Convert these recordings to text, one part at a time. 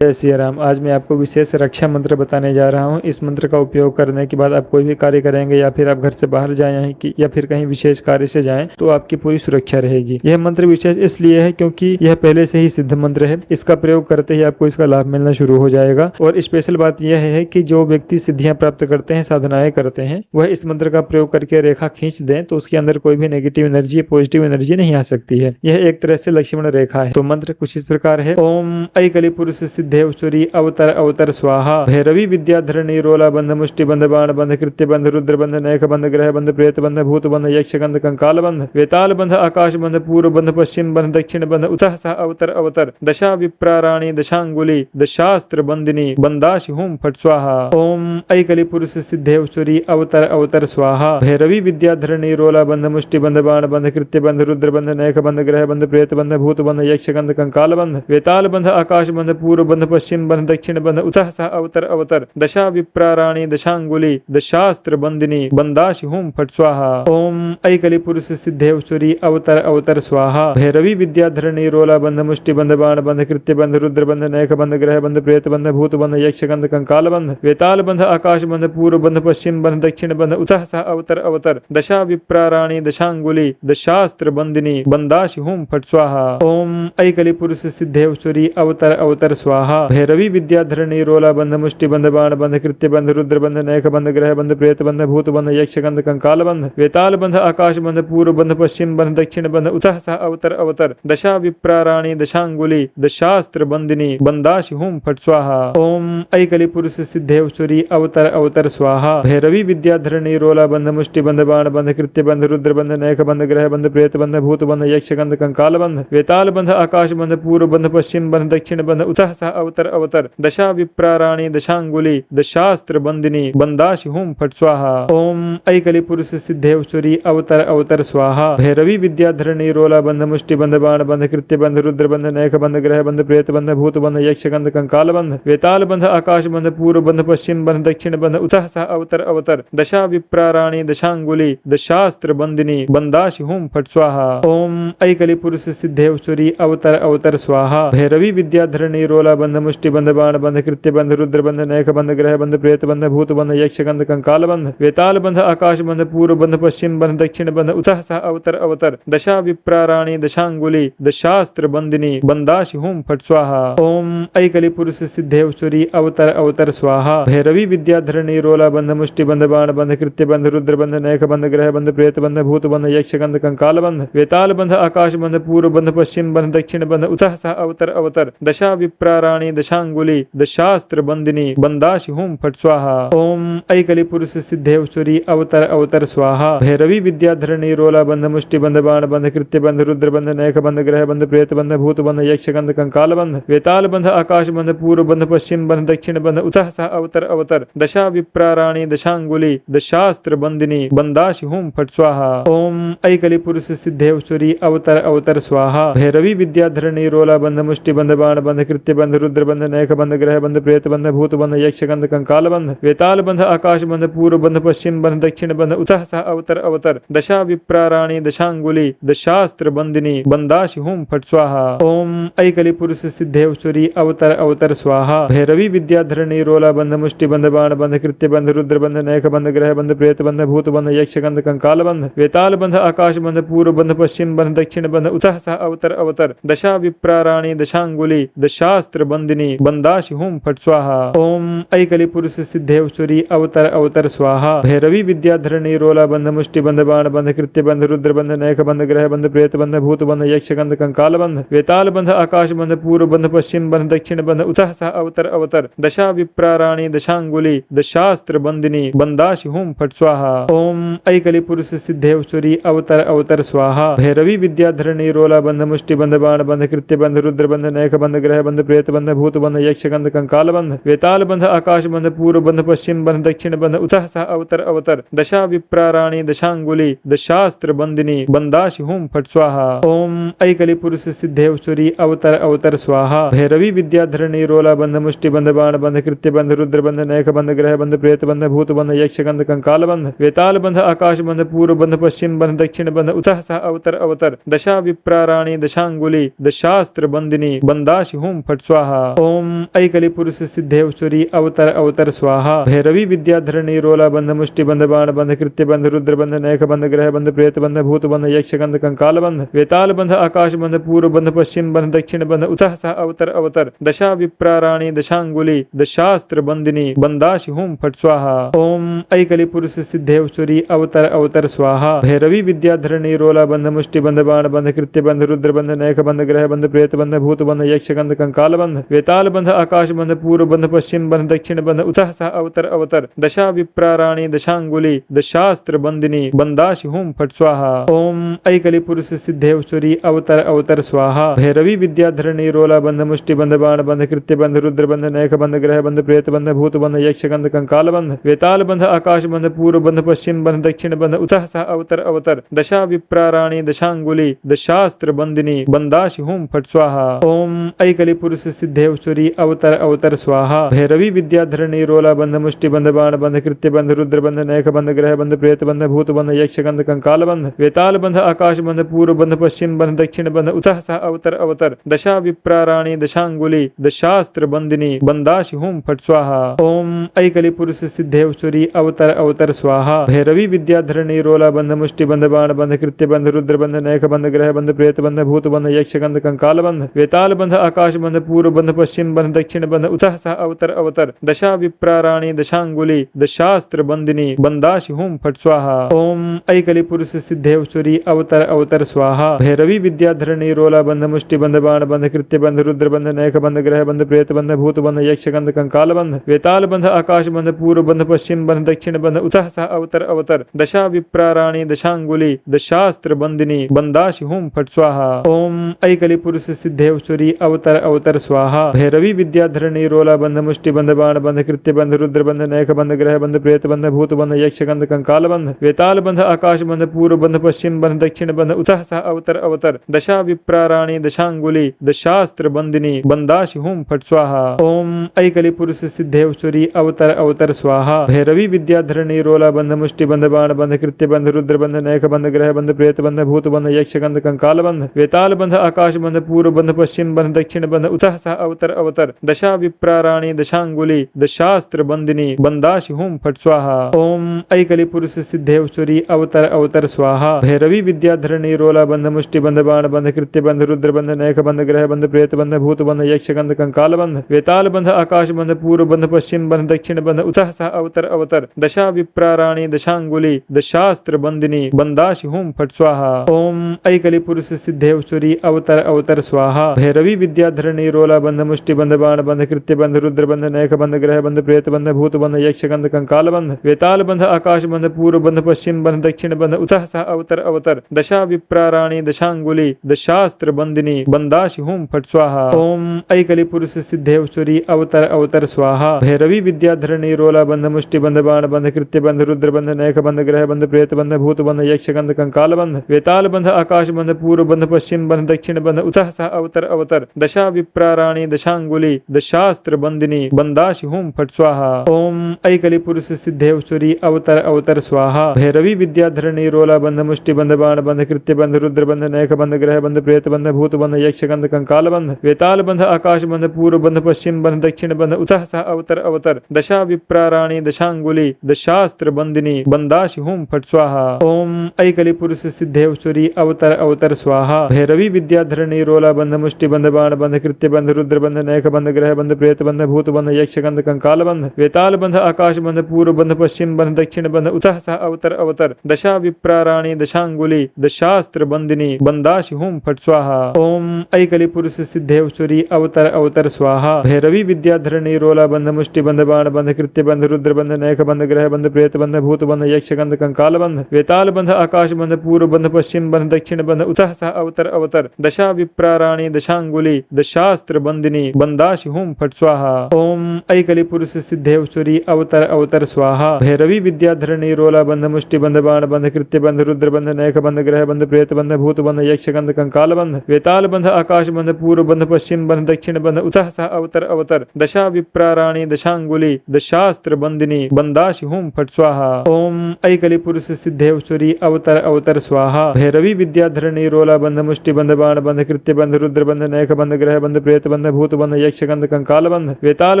जय सिया राम। आज मैं आपको विशेष रक्षा मंत्र बताने जा रहा हूँ। इस मंत्र का उपयोग करने के बाद आप कोई भी कार्य करेंगे या फिर आप घर से बाहर जाएं या फिर कहीं विशेष कार्य से जाएं तो आपकी पूरी सुरक्षा रहेगी। यह मंत्र विशेष इसलिए है क्योंकि यह पहले से ही सिद्ध मंत्र है। इसका प्रयोग करते ही आपको इसका लाभ मिलना शुरू हो जाएगा। और स्पेशल बात यह है कि जो व्यक्ति सिद्धियां प्राप्त करते हैं, साधनाएं करते हैं, वह इस मंत्र का प्रयोग करके रेखा खींच दें तो उसके अंदर कोई भी नेगेटिव एनर्जी, पॉजिटिव एनर्जी नहीं आ सकती है। यह एक तरह से लक्ष्मण रेखा है। तो मंत्र कुछ इस प्रकार है। ओम ऐ कलि पुरुष सिद्धेश्वरी अवतर अवतर स्वाहा। भैरवी विद्याधरणी रोला बंध मुष्टि बंध बाण बंध कृत्य बंध रुद्र बंध नैक बंध ग्रह बंध प्रेत बंध भूत बंध यक्ष गंध कंकाल बंध वेताल बंध आकाश बंध पूर्व बंध पश्चिम बंध दक्षिण बंध उत्साह अवतर अवतर दशा विप्राराणी दशांगुली दशास्त्र बंदिनी बंदाशि हुम फट स्वाहा। ओम ऐ कलि पुरुष सिद्धेश्वरी अवतर अवतर स्वाहा। भैरवी विद्याधरणी रोला बंध मुष्टि बंध बाण बंध कृत्य बंध रुद्र बंध नैक बंध ग्रह बंध प्रेत बंध भूत बंध यक्ष गंध कंकाल बंध वेताल बंध आकाश बंध पूर्व बंध पश्चिम बंध दक्षिण बंध उत्साह अवतर अवतर दशा विप्राराणी दशांगुली दशास्त्र बंदिनी बंदाशि हुम फट स्वाहा। ओम ऐ कलि पुरुष सिद्धेश्वरी अवतर अवतर स्वाहा। भैरवी विद्याधरणी रोला बंध मुष्टि बंध बाण बंध कृत्य बंध रुद्र बंध नैक बंध ग्रह बंध प्रेत बंध भूत बंध यक्ष गंध कंकाल बंध वेताल बंध आकाश बंध पूर्व बंध पश्चिम बंध दक्षिण बंध उत्साह अवतर अवतर दशा विप्राराणी दशांगुली दशास्त्र बंदिनी बंदाशि हुम फट स्वाहा। ओम ऐ कलि पुरुष सिद्धेश्वरी अवतर अवतर स्वाहा। भैरवी विद्याधरणी रोला बंध मुष्टि बंध बाण बंध कृत्य बंध रुद्र बंध नैक बंध ग्रह बंध प्रेत बंध भूत बंध यक्ष गंध कंकाल बंध वेताल बंध आकाश बंध पूर्व बंध पश्चिम बंध दक्षिण बंध उत्साह अवतर अवतर दशा विप्राराणी दशांगुली दशास्त्र बंदिनी बंदाशि हुम फट स्वाहा। ओम ऐ कलि पुरुष सिद्धेश्वरी अवतर अवतर स्वाहा। भैरवी विद्याधरणी रोला बंध मुष्टि बंध बाण बंध कृत्य बंध रुद्र बंध नैक बंध ग्रह बंध प्रेत बंध भूत बंध यक्ष गंध कंकाल बंध वेताल बंध आकाश बंध पूर्व बंध पश्चिम बंध दक्षिण बंध उत्साह अवतर अवतर दशा विप्राराणी दशांगुली दशास्त्र बंदिनी बंदाशि हुम फट स्वाहा। ओम ऐ कलि पुरुष सिद्धेश्वरी अवतर अवतर स्वाहा। भैरवी विद्याधरणी रोला बंध मुष्टि बंध बाण बंध कृत्य बंध रुद्र बंध नैक बंध ग्रह बंध प्रेत बंध भूत बंध यक्ष गंध कंकाल बंध वेताल बंध आकाश बंध पूर्व बंध पश्चिम बंध दक्षिण बंध उत्साह अवतर अवतर दशा विप्राराणी दशांगुली दशास्त्र बंदिनी बंदाशि हुम फट स्वाहा। ओम ऐ कलि पुरुष सिद्धेश्वरी अवतर अवतर स्वाहा। भैरवी विद्याधरणी रोला बंध मुष्टि बंध बाण बंध कृत्य बंध रुद्र बंध नैक बंध ग्रह बंध प्रेत बंध भूत बंध यक्ष गंध कंकाल बंध वेताल बंध आकाश बंध पूर्व बंध पश्चिम बंध दक्षिण बंध उत्साह अवतर अवतर दशा विप्राराणी दशांगुली दशास्त्र बंदिनी बंदाशि हुम फट स्वाहा। ओम ऐ कलि पुरुष सिद्धेश्वरी अवतर अवतर स्वाहा। भैरवी विद्याधरणी रोला बंध मुष्टि बंध बाण बंध कृत्य बंध रुद्र बंध नैक बंध ग्रह बंध प्रेत बंध भूत बंध यक्ष गंध कंकाल बंध वेताल बंध आकाश बंध पूर्व बंध पश्चिम बंध दक्षिण बंध उत्साह अवतर अवतर दशा विप्राराणी दशांगुली दशास्त्र बंदिनी बंदाशि हुम फट स्वाहा। ओम ऐ कलि पुरुष सिद्धेश्वरी अवतर अवतर स्वाहा। भैरवी विद्याधरणी रोला बंध मुष्टि बंध बाण बंध कृत्य बंध रुद्र बंध नैक बंध ग्रह बंध प्रेत बंध भूत बंध यक्ष गंध कंकाल बंध वेताल बंध आकाश बंध पूर्व बंध पश्चिम बंध दक्षिण बंध उत्साह अवतर अवतर दशा विप्राराणी दशांगुली दशास्त्र बंदिनी बंदाशि हुम फट स्वाहा। ओम ऐ कलि पुरुष सिद्धेश्वरी अवतर अवतर स्वाहा। भैरवी विद्याधरणी रोला बंध मुष्टि बंध बाण बंध कृत्य बंध रुद्र बंध नैक बंध ग्रह बंध प्रेत बंध भूत बंध यक्ष गंध कंकाल बंध वेताल बंध आकाश बंध पूर्व बंध पश्चिम बंध दक्षिण बंध उत्साह अवतर अवतर दशा विप्राराणी दशांगुली दशास्त्र बंदिनी बंदाशि हुम फट स्वाहा। ओम ऐ कलि पुरुष सिद्धेश्वरी अवतर अवतर स्वाहा। भैरवी विद्याधरणी रोला बंध मुष्टि बंध बाण बंध कृत्य बंध रुद्र बंध नैक बंध ग्रह बंध प्रेत बंध भूत बंध यक्ष गंध कंकाल बंध वेताल बंध आकाश बंध पूर्व बंध पश्चिम बंध दक्षिण बंध उत्साह अवतर अवतर दशा विप्राराणी दशांगुली दशास्त्र बंदिनी बंदाशि हुम फट स्वाहा। ओम ऐ कलि पुरुष सिद्धेश्वरी अवतर अवतर स्वाहा। भैरवी विद्याधरणी रोला बंध मुष्टि बंध बाण बंध कृत्य बंध रुद्र बंध नैक बंध ग्रह बंध प्रेत बंध भूत बंध यक्ष गंध कंकाल बंध वेताल बंध आकाश बंध पूर्व बंध पश्चिम बंध दक्षिण बंध उत्साह अवतर अवतर दशा विप्राराणी दशांगुली दशास्त्र बंदिनी बंदाशि हुम फट स्वाहा। ओम ऐ कलि पुरुष सिद्धेश्वरी अवतर अवतर स्वाहा। भैरवी विद्याधरणी रोला बंध मुष्टि बंध बाण बंध कृत्य बंध रुद्र बंध नैक बंध ग्रह बंध प्रेत बंध भूत बंध यक्ष गंध कंकाल बंध वेताल बंध आकाश बंध पूर्व बंध पश्चिम बंध दक्षिण बंध उत्साह अवतर अवतर दशा विप्राराणी दशांगुली दशास्त्र बंदिनी बंदाशि हुम फट स्वाहा। ओम ऐ कलि पुरुष सिद्धेश्वरी अवतर अवतर स्वाहा। भैरवी विद्याधरणी रोला बंध मुष्टि बंध बाण बंध कृत्य बंध रुद्र बंध नैक बंध ग्रह बंध प्रेत बंध भूत बंध यक्ष गंध कंकाल बंध वेताल बंध आकाश बंध पूर्व बंध पश्चिम बंध दक्षिण बंध उत्साह अवतर अवतर दशा विप्राराणी दशांगुली दशास्त्र बंदिनी बंदाशि हुम फट स्वाहा। स्वाहा। ओम ऐकली पुरुष सिद्धेश्वरी अवतर अवतर स्वाहा। भैरवी विद्याधरणी रोला बंध मुष्टि बंध बाण बंध कृत्य बंध रुद्र बंध नैक बंध ग्रह बंध प्रेत बंध भूत बंध यक्ष गंध कंकाल बंध वेताल बंध आकाश बंध पूर्व बंध पश्चिम बंध दक्षिण बंध उत्साह अवतर अवतर दशा विप्राराणी दशांगुली दशास्त्र बंदिनी बंदाशि हुम फट स्वाहा। ओम ऐकली पुरुष सिद्धेश्वरी अवतर अवतर स्वाहा। भैरवी विद्याधरणी रोला बंध मुष्टि बंध बाण बंध कृत्य बंध रुद्र बंध नैक बंध ग्रह बंध प्रेत बंध भूत बंध यक्ष गंध कंकाल बंध वेताल बंध आकाश बंध पूर्व बंध पश्चिम बंध दक्षिण बंध उत्साह अवतर अवतर दशा विप्राराणी दशांगुली दशास्त्र बंदिनी बंदाशि हुम फट स्वाहा। ओम ऐकली पुरुष सिद्धेश्वरी अवतर अवतर स्वाहा। भैरवी विद्याधरणी रोला बंध मुष्टि बंध बाण बंध कृत्य बंध रुद्र बंध नैक बंध ग्रह बंध प्रेत बंध भूत बंध यक्ष गंध कंकाल बंध वेताल बंध आकाश बंध पूर्व बंध पश्चिम बंध दक्षिण बंध उत्साह अवतर अवतर दशा विप्राराणी दशांगुली दशास्त्र बंदिनी बंदाशि हुम फट स्वाहा। ओम ऐकली पुरुष सिद्धेश्वरी अवतर अवतर स्वाहा। भैरवी विद्याधरणी रोला बंध मुष्टि बंध बाण बंध कृत्य बंध रुद्र बंध नैक बंध ग्रह बंध प्रेत बंध भूत बंध यक्ष गंध कंकाल बंध वेताल बंध आकाश बंध पूर्व बंध पश्चिम बंध दक्षिण बंध उत्साह अवतर अवतर दशा विप्राराणी दशांगुली दशास्त्र बंदिनी बंदाशि हुम फट स्वाहा। ओम ऐकली पुरुष सिद्धेश्वरी अवतर अवतर स्वाहा। भैरवी विद्याधरणी रोला बंध मुष्टि बंध बाण बंध कृत्य बंध रुद्र बंध नैक बंध ग्रह बंध प्रेत बंध भूत बंध यक्ष गंध कंकाल बंध वेताल बंध आकाश बंध पूर्व बंध पश्चिम बंध दक्षिण बंध उत्साह अवतर अवतर दशा विप्राराणी दशांगुली दशास्त्र बंदिनी बंदाशि हुम फट स्वाहा। ओम ऐकली पुरुष सिद्धेश्वरी अवतर अवतर स्वाहा। भैरवी विद्याधरणी रोला बंध मुष्टि बंध बाण बंध कृत्य बंध रुद्र बंध नैक बंध ग्रह बंध प्रेत बंध भूत बंध यक्ष गंध कंकाल बंध वेताल बंध आकाश बंध पूर्व बंध पश्चिम बंध दक्षिण बंध उत्साह अवतर अवतर दशा विप्राराणी दशांगुली दशास्त्र बंदिनी बंदाशि हुम फट स्वाहा। ओम ऐकली पुरुष सिद्धेश्वरी अवतर अवतर स्वाहा। भैरवी विद्याधरणी रोला बंध मुष्टि बंध बाण बंध कृत्य बंध रुद्र बंध नैक बंध ग्रह बंध प्रेत बंध भूत बंध यक्ष गंध कंकाल बंध वेताल बंध आकाश बंध पूर्व बंध पश्चिम बंध दक्षिण बंध उत्साह अवतर अवतर दशा विप्राराणी दशांगुली दशास्त्र बंदिनी बंदाशि हुम फट स्वाहा। ओम ऐकली पुरुष सिद्धेश्वरी अवतर अवतर स्वाहा। भैरवी विद्याधरणी रोला बंध मुष्टि बंध बाण बंध कृत्य बंध रुद्र बंध नैक बंध ग्रह बंध प्रेत बंध भूत बंध यक्ष गंध कंकाल बंध वेताल बंध आकाश बंध पूर्व बंध पश्चिम बंध दक्षिण बंध उत्साह अवतर अवतर दशा विप्राराणी दशांगुली दशास्त्र बंदिनी बंदाशि हुम फट स्वाहा। ओम ऐकली पुरुष सिद्धेश्वरी अवतर अवतर स्वाहा। भैरवी विद्याधरणी रोला बंध मुष्टि बंध बाण बंध कृत्य बंध रुद्र बंध नैक बंध ग्रह बंध प्रेत बंध भूत बंध यक्ष गंध कंकाल बंध वेताल बंध आकाश बंध पूर्व बंध पश्चिम बंध दक्षिण बंध उत्साह अवतर अवतर दशा विप्राराणी दशांगुली दशास्त्र बंदिनी बंदाशि हुम फट स्वाहा। ओम ऐकली पुरुष सिद्धेश्वरी अवतर अवतर स्वाहा। भैरवी विद्याधरणी रोला बंध मुष्टि बंध बाण बंध कृत्य बंध रुद्र बंध नैक बंध ग्रह बंध प्रेत बंध भूत बंध यक्ष गंध कंकाल बंध वेताल बंध आकाश बंध पूर्व बंध पश्चिम बंध दक्षिण बंध उत्साह अवतर अवतर दशा विप्राराणी दशांगुली दशास्त्र बंदिनी बंदाशि हुम फट स्वाहा। ओम ऐकली पुरुष सिद्धेश्वरी अवतर अवतर स्वाहा। भैरवी विद्याधरणी रोला बंध मुष्टि बंध बाण बंध कृत्य बंध रुद्र बंध नैक बंध ग्रह बंध प्रेत बंध भूत बंध यक्ष गंध कंकाल बंध वेताल बंध आकाश बंध पूर्व बंध पश्चिम बंध दक्षिण बंध उत्साह अवतर अवतर दशा विप्राराणी दशांगुली दशास्त्र बंदिनी बंदाशि हुम फट स्वाहा। ओम ऐकली पुरुष सिद्धेश्वरी अवतर अवतर स्वाहा। भैरवी विद्याधरणी रोला बंध मुष्टि बंध बाण बंध कृत्य बंध रुद्र बंध नैक बंध ग्रह बंध प्रेत बंध भूत बंध यक्ष गंध कंकाल बंध वेताल बंध आकाश बंध पूर्व बंध पश्चिम बंध दक्षिण बंध उत्साह अवतर अवतर दशा विप्राराणी दशांगुली दशास्त्र बंदिनी बंदाशि हुम फट स्वाहा। ओम ऐकली पुरुष सिद्धेश्वरी अवतर अवतर स्वाहा। भैरवी विद्याधरणी रोला बंध मुष्टि बंध बाण बंध कृत्य बंध रुद्र बंध नैक बंध ग्रह बंध प्रेत बंध भूत बंध यक्ष गंध कंकाल बंध वेताल बंध आकाश बंध पूर्व बंध पश्चिम बंध दक्षिण बंध उत्साह अवतर अवतर दशा विप्राराणी दशांगुली दशास्त्र बंदिनी बंदाशि हुम फट स्वाहा। ओम ऐकली पुरुष सिद्धेश्वरी अवतर अवतर स्वाहा। भैरवी विद्याधरणी रोला बंध मुष्टि बंध बाण बंध कृत्य बंध रुद्र बंध नैक बंध ग्रह बंध प्रेत बंध भूत बंध यक्ष गंध कंकाल बंध वेताल बंध आकाश बंध पूर्व बंध पश्चिम बंध दक्षिण बंध उत्साह अवतर अवतर दशा विप्राराणी दशांगुली दशास्त्र बंदिनी बंदाशि हुम फट स्वाहा। ओम ऐकली पुरुष सिद्धेश्वरी अवतर अवतर स्वाहा। भैरवी विद्याधरणी रोला बंध मुष्टि बंध बाण बंध कृत्य बंध रुद्र बंध नैक बंध ग्रह बंध प्रेत बंध भूत बंध यक्ष गंध कंकाल बंध वेताल बंध आकाश बंध पूर्व बंध पश्चिम बंध दक्षिण बंध उत्साह अवतर अवतर दशा विप्राराणी दशांगुली दशास्त्र बंदिनी बंदाशि हुम फट स्वाहा। ओम ऐकली पुरुष सिद्धेश्वरी अवतर अवतर स्वाहा। भैरवी विद्याधरणी रोला बंध मुष्टि बंध बाण बंध कृत्य बंध रुद्र बंध नैक बंध ग्रह बंध प्रेत बंध बंध भूत बंध यक्ष गंध कंकाल बंध वेताल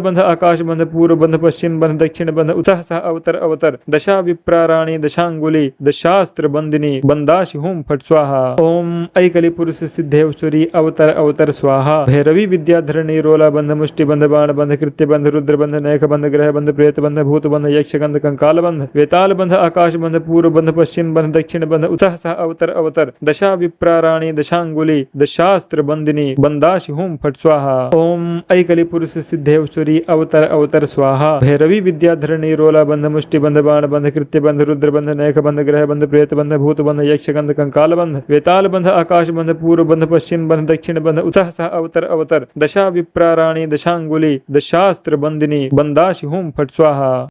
बंध आकाश बंध पूर्व बंध पश्चिम बंध दक्षिण बंध उत्साह अवतर अवतर दशा विप्राराणी दशांगुली दशास्त्र बंदिनी बंदाशि हुम फट स्वाहा। ओम ऐकली पुरुष सिद्धेश्वरी अवतर अवतर स्वाहा। भैरवी विद्याधरणी रोला बंध मुष्टि बंध बाण बंध कृत्य बंध रुद्र बंध नैक बंध ग्रह बंध प्रेत बंध भूत बंध यक्ष गंध कंकाल बंध वेताल बंध आकाश बंध पूर्व बंध पश्चिम बंध दक्षिण बंध उत्साह अवतर अवतर दशा विप्राराणी दशांगुली दशास्त्र बंदिनी बंदाशि हुम फट स्वाहा। ओम ऐकली पुरुष सिद्धेश्वरी अवतर अवतर स्वाहा। भैरवी विद्याधरणी रोला बंध मुष्टि बंध बाण बंध कृत्य बंध रुद्र बंध नैक बंध ग्रह बंध प्रेत बंध भूत बंध यक्ष गंध कंकाल बंध वेताल बंध आकाश बंध पूर्व बंध पश्चिम बंध दक्षिण बंध उत्साह अवतर अवतर दशा विप्राराणी दशांगुली दशास्त्र बंदिनी बंदाशि हुम फट स्वाहा।